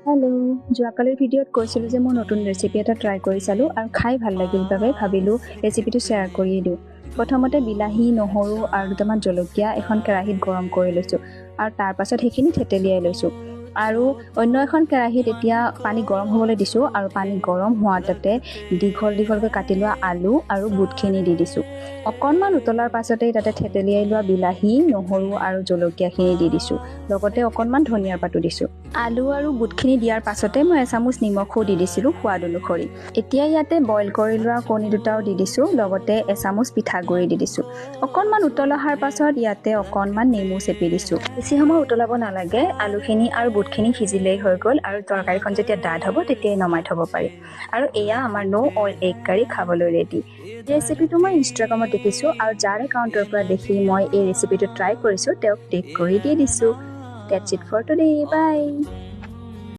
Hello', যোৱাকালিৰ ভিডিঅ'ত কৈছিলোঁ যে মই নতুন ৰেচিপি এটা ট্ৰাই কৰি চালোঁ আৰু খাই ভাল লাগিল বাবে ভাবিলোঁ ৰেচিপিটো শ্বেয়াৰ কৰিয়ে দিওঁ। প্ৰথমতে বিলাহী, নহৰু আৰু দুটামান জলকীয়া এখন কেৰাহীত গৰম কৰি লৈছোঁ আৰু তাৰ পাছত সেইখিনি থেতেলিয়াই লৈছোঁ। আৰু অন্য এখন কেৰাহীত এতিয়া পানী গৰম হ'বলৈ দিছোঁ আৰু পানী গৰম হোৱা তাতে দীঘল দীঘলকৈ কাটি লোৱা আলু আৰু বুটখিনি দি দিছোঁ। অকণমান উতলাৰ পাছতেই তাতে থেতেলিয়াই লোৱা বিলাহী, নহৰু আৰু জলকীয়াখিনি দি দিছোঁ। লগতে অকণমান ধনিয়াৰ পাতো দিছোঁ। আলু আৰু বুটখিনি দিয়াৰ পাছতে মই এচামুচ নিমখো দি দিছিলোঁ সোৱাদ অনুসৰি। এতিয়া ইয়াতে বইল কৰি লোৱা কণী দুটাও দি দিছোঁ, লগতে এচামুচ পিঠাগুড়ি দি দিছোঁ। অকণমান উতল অহাৰ পাছত ইয়াতে অকণমান নেমু চেপি দিছোঁ। বেছি সময় উতলাব নালাগে, আলুখিনি আৰু বুটখিনি সিজিলেই হৈ গ'ল আৰু তৰকাৰীখন যেতিয়া ডাঠ হ'ব তেতিয়াই নমাই থ'ব পাৰি। আৰু এয়া আমাৰ ন' অইল এগ কাৰী খাবলৈ ৰেডি। ৰেচিপিটো মই ইনষ্টাগ্ৰামত দেখিছোঁ আৰু যাৰ একাউণ্টৰ পৰা দেখি মই এই ৰেচিপিটো ট্ৰাই কৰিছোঁ তেওঁক টেগ কৰি দি দিছোঁ। That's it for today. Bye.